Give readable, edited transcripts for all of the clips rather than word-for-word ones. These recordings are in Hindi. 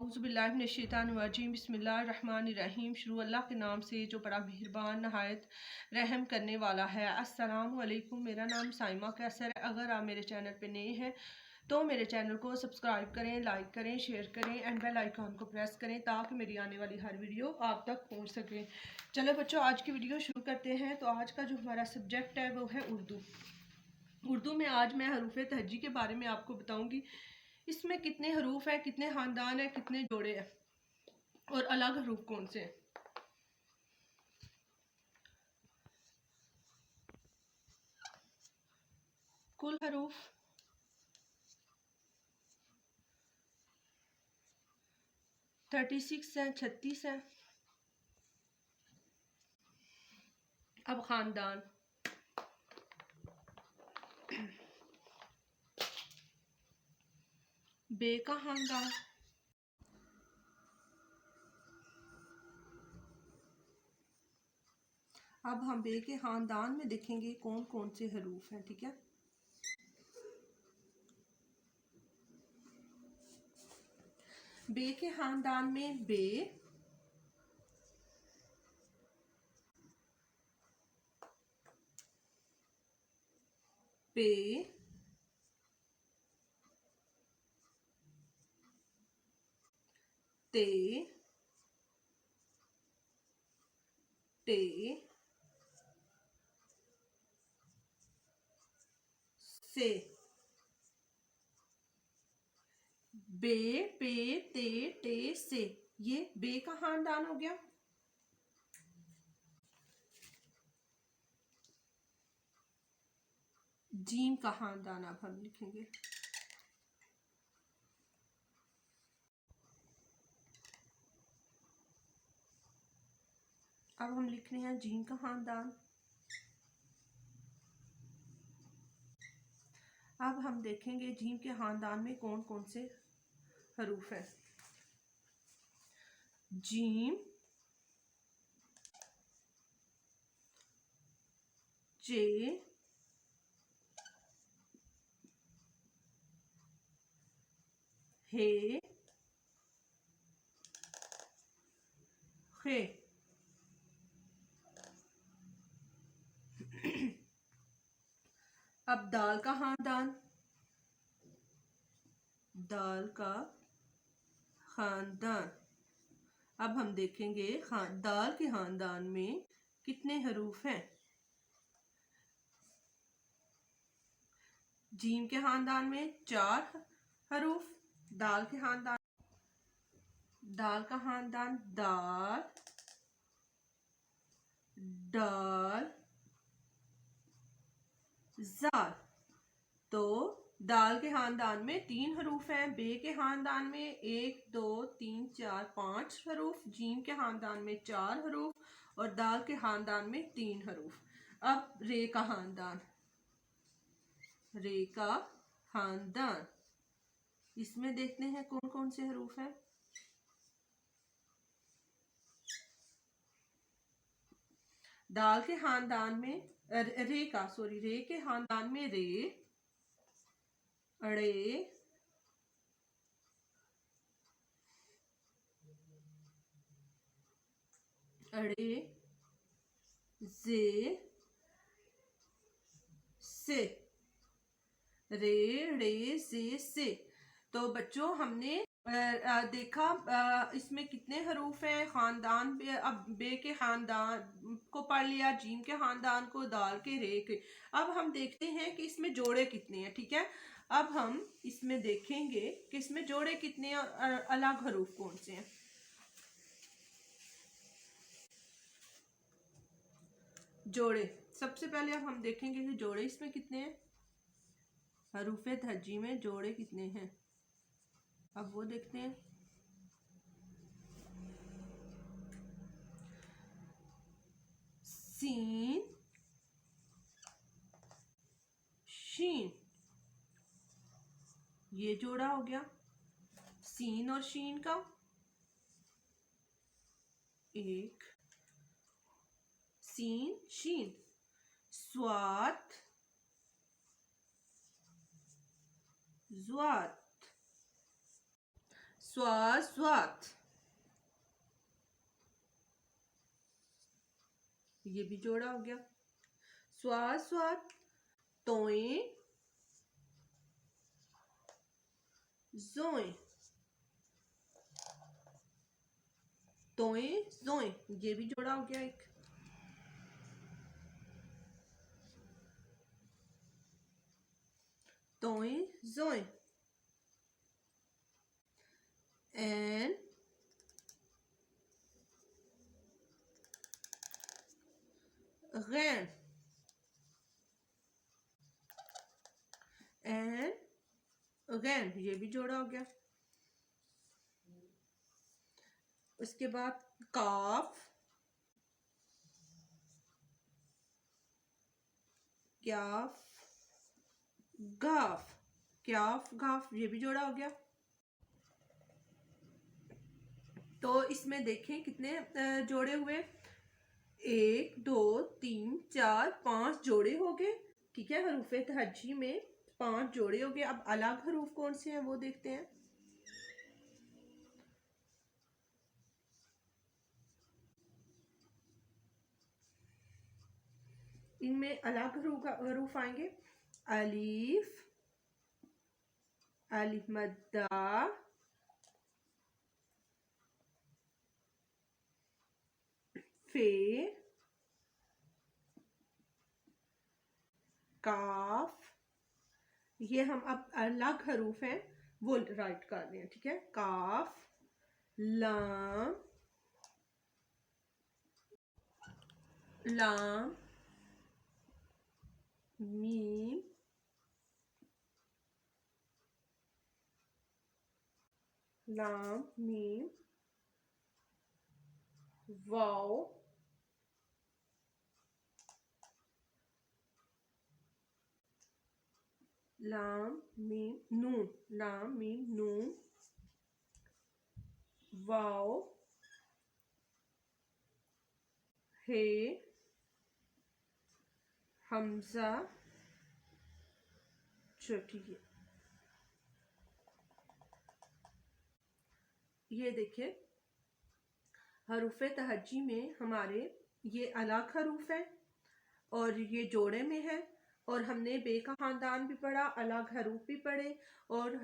औज़ुबिल्लाहिमिनश्शैतानिर्रजीम बिस्मिल्लाहिर्रहमानिर्रहीम। शुरू अल्लाह के नाम से जो बड़ा मेहरबान नहायत रहम करने वाला है। अस्सलामु अलैकुम। मेरा नाम साइमा कैसर है। अगर आप मेरे चैनल पे नए हैं तो मेरे चैनल को सब्सक्राइब करें, लाइक करें, शेयर करें एंड बेल आइकॉन को प्रेस करें ताकि मेरी आने वाली हर वीडियो आप तक पहुंच सके। चलो बच्चों, आज की वीडियो शुरू करते हैं। तो आज का जो हमारा सब्जेक्ट है वो है उर्दू। उर्दू में आज मैं हरूफ तहज्जी के बारे में आपको बताऊंगी। इसमें कितने हरूफ हैं, कितने खानदान हैं, कितने जोड़े हैं और अलग हरूफ कौन से हैं। कुल हरूफ 36 हैं, 36 हैं। अब खानदान, बे का खानदान, अब हम बे के खानदान में देखेंगे कौन कौन से हरूफ हैं। ठीक है, बे के खानदान में बे, पे, ते, टे, से। बे, पे, ते, टे, से, ये बे का खानदान हो गया। जीम का खानदान अब हम लिखेंगे। अब हम लिख रहे हैं जीम का खानदान। अब हम देखेंगे जीम के खानदान में कौन कौन से हरूफ हैं। जीम, जे, हे, खे। अब दाल का खानदान, दाल का खानदान। अब हम देखेंगे दाल के खानदान में कितने हरूफ हैं। जीम के खानदान में 4 हरूफ। दाल के खानदान, दाल का खानदान दाल, दाल, जाल। तो दाल के खानदान में 3 हरूफ हैं। बे के खानदान में 1 2 3 4 5 हरूफ। जीम के खानदान में 4 हरूफ और दाल के खानदान में 3 हरूफ। अब रे का खानदान, रे का खानदान, इसमें देखते हैं कौन कौन से हरूफ हैं। दाल के खानदान में रे के खानदान में रे, अड़े, अड़े, जे, से, रे, ड़े, जे, से। तो बच्चों हमने देखा इसमें कितने हरूफ हैं। खानदान अब बे के खानदान को पढ़ लिया, जीम के खानदान को, दाल के, रे के। अब हम देखते हैं कि इसमें जोड़े कितने हैं। ठीक है, अब हम इसमें देखेंगे कि इसमें जोड़े कितने हैं और अलग हरूफ कौन से हैं। जोड़े, सबसे पहले अब हम देखेंगे कि जोड़े इसमें कितने हैं। हरूफ तहज्जी में जोड़े कितने हैं, अब वो देखते हैं। सीन, शीन, ये जोड़ा हो गया। सीन और शीन का एक, सीन, शीन। स्वात, ज़्वात, स्वाद स्वात, ये भी जोड़ा हो गया। स्वाद स्वात, तोए जोए, तोए जोए, ये भी जोड़ा हो गया एक। तोए जोए, एन गैन, एन गैन, ये भी जोड़ा हो गया। उसके बाद काफ, क्याफ गाफ, क्याफ गाफ, ये भी जोड़ा हो गया। तो इसमें देखें कितने जोड़े हुए, 1 2 3 4 5 जोड़े हो गए। ठीक है, हरूफ तहज्जी में 5 जोड़े हो गए। अब अलग हरूफ कौन से हैं वो देखते हैं। इनमें अलग हरूफ आएंगे, अलीफ, अलिफ मद्दा, फे, काफ। ये हम अब अलग हरूफ हैं वो राइट कर रहे हैं। ठीक है, काफ, लाम, लाम, मीम, लाम मीम, वाओ, लाम मीम नून, लाम मीम नून, वाओ, हे, हमजा, छोटी। ये देखिए हरूफ तहज्जी में हमारे ये अलग हरूफ है और ये जोड़े में है। और हमने बे का खानदान भी पढ़ा, अलग हरूफ भी पढ़े। और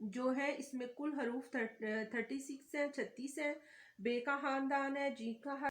जो है इसमें कुल हरूफ 36 है, 36 है। बे का खानदान है, जी का